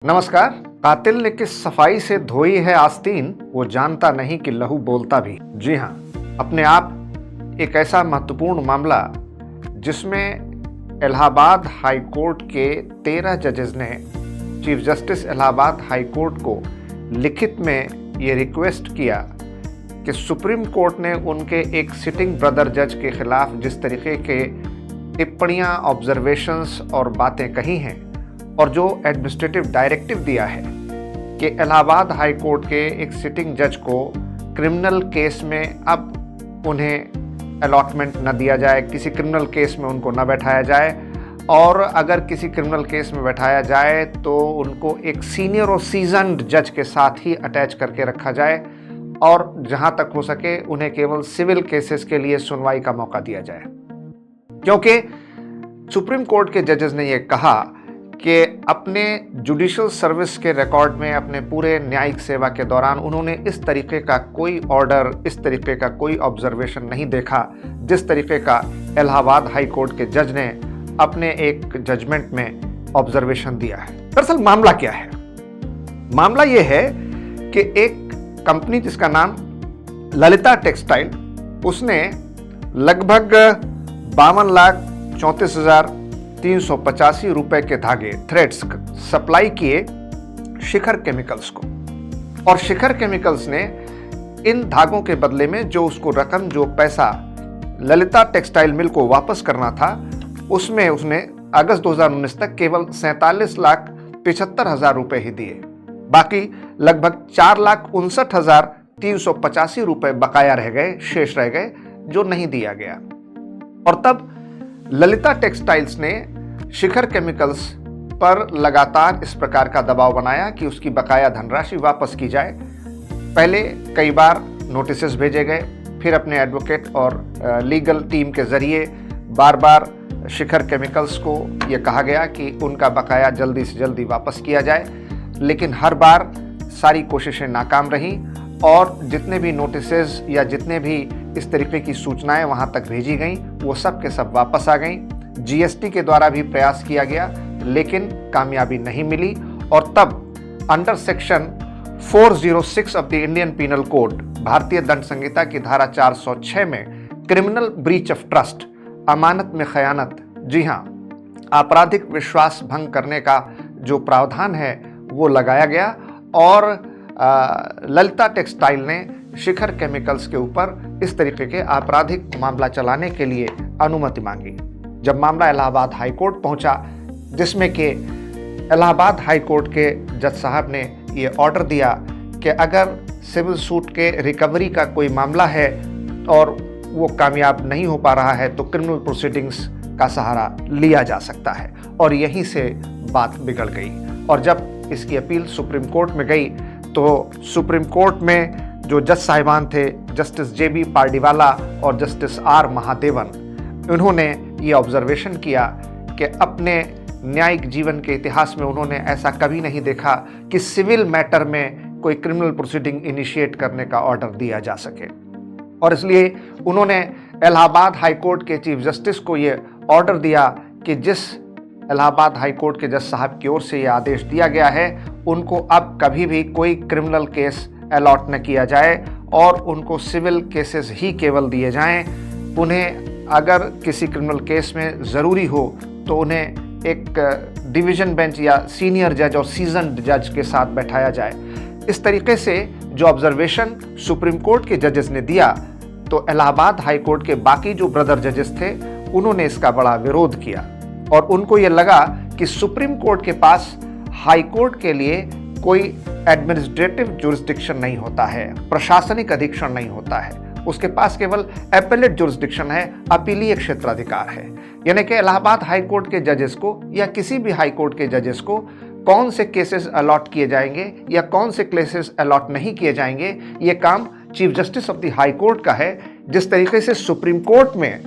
नमस्कार। कातिल ने किस सफाई से धोई है आस्तीन, वो जानता नहीं कि लहू बोलता भी। जी हाँ, अपने आप एक ऐसा महत्वपूर्ण मामला जिसमें इलाहाबाद हाई कोर्ट के 13 जजेस ने chief justice Allahabad high court को लिखित में ये रिक्वेस्ट किया कि सुप्रीम कोर्ट ने उनके एक सिटिंग ब्रदर जज के खिलाफ जिस तरीके के टिप्पणियां, ऑब्जर्वेशंस और बातें कही हैं और जो एडमिनिस्ट्रेटिव डायरेक्टिव दिया है कि इलाहाबाद हाई कोर्ट के एक सिटिंग जज को क्रिमिनल केस में अब उन्हें अलॉटमेंट न दिया जाए, किसी क्रिमिनल केस में उनको न बैठाया जाए, और अगर किसी क्रिमिनल केस में बैठाया जाए तो उनको एक सीनियर और सीजन्ड जज के साथ ही अटैच करके रखा जाए और जहां तक हो सके उन्हें केवल सिविल केसेस के लिए सुनवाई का मौका दिया जाए। क्योंकि सुप्रीम कोर्ट के जजेस ने यह कहा कि अपने जुडिशियल सर्विस के रिकॉर्ड में, अपने पूरे न्यायिक सेवा के दौरान उन्होंने इस तरीके का कोई ऑर्डर, इस तरीके का कोई ऑब्जर्वेशन नहीं देखा जिस तरीके का इलाहाबाद हाई कोर्ट के जज ने अपने एक जजमेंट में ऑब्जर्वेशन दिया है। दरअसल मामला क्या है? मामला यह है कि एक कंपनी जिसका नाम ललिता टेक्सटाइल, उसने लगभग 52,34,385 रुपए के धागे, थ्रेड्स सप्लाई किए शिखर केमिकल्स को, और शिखर केमिकल्स ने इन धागों के बदले में जो उसको रकम, जो पैसा ललिता टेक्सटाइल मिल को वापस करना था, उसमें उसने अगस्त 2019 तक केवल 47,75,000 रुपए ही दिए। बाकी लगभग 4,59,385 रुपए बकाया रह गए, शेष रह गए, जो नहीं दिया गया। और तब ललिता टेक्सटाइल्स ने शिखर केमिकल्स पर लगातार इस प्रकार का दबाव बनाया कि उसकी बकाया धनराशि वापस की जाए। पहले कई बार नोटिसेस भेजे गए, फिर अपने एडवोकेट और लीगल टीम के जरिए बार बार शिखर केमिकल्स को यह कहा गया कि उनका बकाया जल्दी से जल्दी वापस किया जाए, लेकिन हर बार सारी कोशिशें नाकाम रहीं और जितने भी नोटिसेस या जितने भी इस तरीके की सूचनाएं वहां तक भेजी गईं, वो सब के सब वापस आ गईं। जीएसटी के द्वारा भी प्रयास किया गया, लेकिन कामयाबी नहीं मिली। और तब under section 406 of the Indian penal code, भारतीय दंड संहिता की धारा 406 में क्रिमिनल ब्रीच ऑफ ट्रस्ट, अमानत में खयानत, जी हाँ, आपराधिक विश्वास भंग करने का जो प्रावधान है वो लगाया गया और ललिता टेक्सटाइल ने शिखर केमिकल्स के ऊपर इस तरीके के आपराधिक मामला चलाने के लिए अनुमति मांगी। जब मामला इलाहाबाद हाई कोर्ट पहुंचा, जिसमें कि इलाहाबाद हाई कोर्ट के जज साहब ने ये ऑर्डर दिया कि अगर सिविल सूट के रिकवरी का कोई मामला है और वो कामयाब नहीं हो पा रहा है तो क्रिमिनल प्रोसीडिंग्स का सहारा लिया जा सकता है, और यहीं से बात बिगड़ गई। और जब इसकी अपील सुप्रीम कोर्ट में गई तो सुप्रीम कोर्ट में जो जज साहिबान थे, जस्टिस JB पार्डीवाला और जस्टिस R महादेवन, उन्होंने ये ऑब्जर्वेशन किया कि अपने न्यायिक जीवन के इतिहास में उन्होंने ऐसा कभी नहीं देखा कि सिविल मैटर में कोई क्रिमिनल प्रोसीडिंग इनिशिएट करने का ऑर्डर दिया जा सके। और इसलिए उन्होंने इलाहाबाद हाई कोर्ट के चीफ जस्टिस को ये ऑर्डर दिया कि जिस इलाहाबाद हाई कोर्ट के जज साहब की ओर से यह आदेश दिया गया है, उनको अब कभी भी कोई क्रिमिनल केस अलॉट न किया जाए और उनको सिविल केसेस ही केवल दिए जाएं। उन्हें अगर किसी क्रिमिनल केस में ज़रूरी हो तो उन्हें एक डिवीज़न बेंच या सीनियर जज और सीजन्ड जज के साथ बैठाया जाए। इस तरीके से जो ऑब्जर्वेशन सुप्रीम कोर्ट के जजेस ने दिया, तो इलाहाबाद हाई कोर्ट के बाकी जो ब्रदर जजेस थे उन्होंने इसका बड़ा विरोध किया और उनको ये लगा कि सुप्रीम कोर्ट के पास हाई कोर्ट के लिए कोई एडमिनिस्ट्रेटिव जुरिस्डिक्शन नहीं होता है, प्रशासनिक अधीक्षण नहीं होता है, उसके पास केवल एपेलेट जुरिस्डिक्शन है, अपीलीय क्षेत्राधिकार है। यानी कि इलाहाबाद हाई कोर्ट के जजेस को या किसी भी हाई कोर्ट के जजेस को कौन से केसेस अलॉट किए जाएंगे या कौन से केसेस अलॉट नहीं किए जाएंगे, ये काम chief justice of the high court का है। जिस तरीके से सुप्रीम कोर्ट में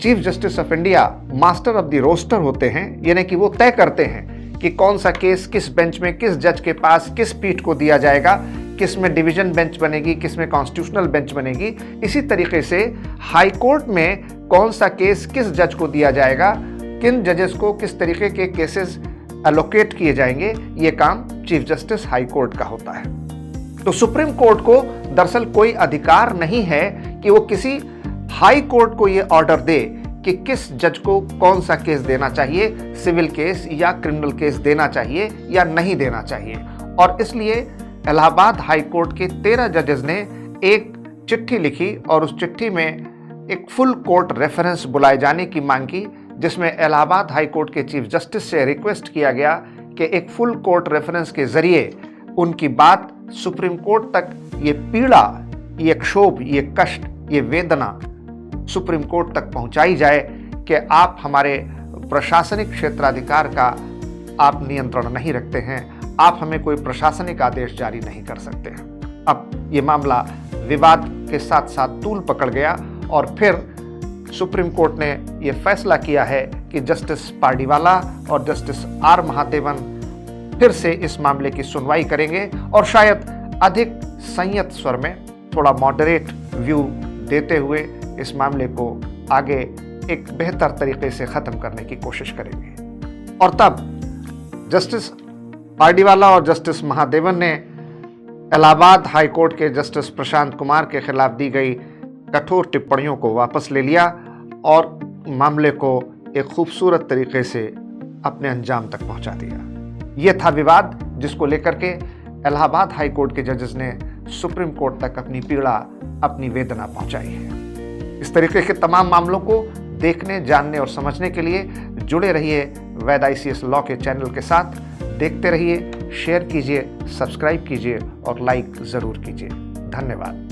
chief justice of India master of the roster होते हैं, यानी कि वो तय करते हैं कि कौन सा केस किस बेंच में, किस जज के पास, किस पीठ को दिया जाएगा, किस में डिवीजन बेंच बनेगी, किस में कॉन्स्टिट्यूशनल बेंच बनेगी। इसी तरीके से हाई कोर्ट में कौन सा केस किस जज को दिया जाएगा, किन जजेस को किस तरीके के केसेस एलोकेट किए जाएंगे, ये काम चीफ जस्टिस हाई कोर्ट का होता है। तो सुप्रीम कोर्ट को दरअसल कोई अधिकार नहीं है कि वो किसी हाई कोर्ट को ये ऑर्डर दे कि किस जज को कौन सा केस देना चाहिए, सिविल केस या क्रिमिनल केस देना चाहिए या नहीं देना चाहिए। और इसलिए इलाहाबाद हाई कोर्ट के 13 जजेस ने एक चिट्ठी लिखी और उस चिट्ठी में एक फुल कोर्ट रेफरेंस बुलाए जाने की मांग की, जिसमें इलाहाबाद हाई कोर्ट के चीफ जस्टिस से रिक्वेस्ट किया गया कि एक फुल कोर्ट रेफरेंस के जरिए उनकी बात सुप्रीम कोर्ट तक, ये पीड़ा, ये क्षोभ, ये कष्ट, ये वेदना सुप्रीम कोर्ट तक पहुंचाई जाए कि आप हमारे प्रशासनिक क्षेत्राधिकार का आप नियंत्रण नहीं रखते हैं, आप हमें कोई प्रशासनिक आदेश जारी नहीं कर सकते हैं। अब ये मामला विवाद के साथ साथ तूल पकड़ गया और फिर सुप्रीम कोर्ट ने यह फैसला किया है कि जस्टिस पार्डीवाला और जस्टिस आर महादेवन फिर से इस मामले की सुनवाई करेंगे और शायद अधिक संयत स्वर में, थोड़ा मॉडरेट व्यू देते हुए इस मामले को आगे एक बेहतर तरीके से ख़त्म करने की कोशिश करेंगे। और तब जस्टिस पार्डीवाला और जस्टिस महादेवन ने इलाहाबाद हाई कोर्ट के जस्टिस प्रशांत कुमार के खिलाफ दी गई कठोर टिप्पणियों को वापस ले लिया और मामले को एक खूबसूरत तरीके से अपने अंजाम तक पहुंचा दिया। यह था विवाद जिसको लेकर के इलाहाबाद हाई कोर्ट के जजेस ने सुप्रीम कोर्ट तक अपनी पीड़ा, अपनी वेदना पहुंचाई है। इस तरीके के तमाम मामलों को देखने, जानने और समझने के लिए जुड़े रहिए वैद ICS लॉ के चैनल के साथ। देखते रहिए, शेयर कीजिए, सब्सक्राइब कीजिए और लाइक ज़रूर कीजिए। धन्यवाद।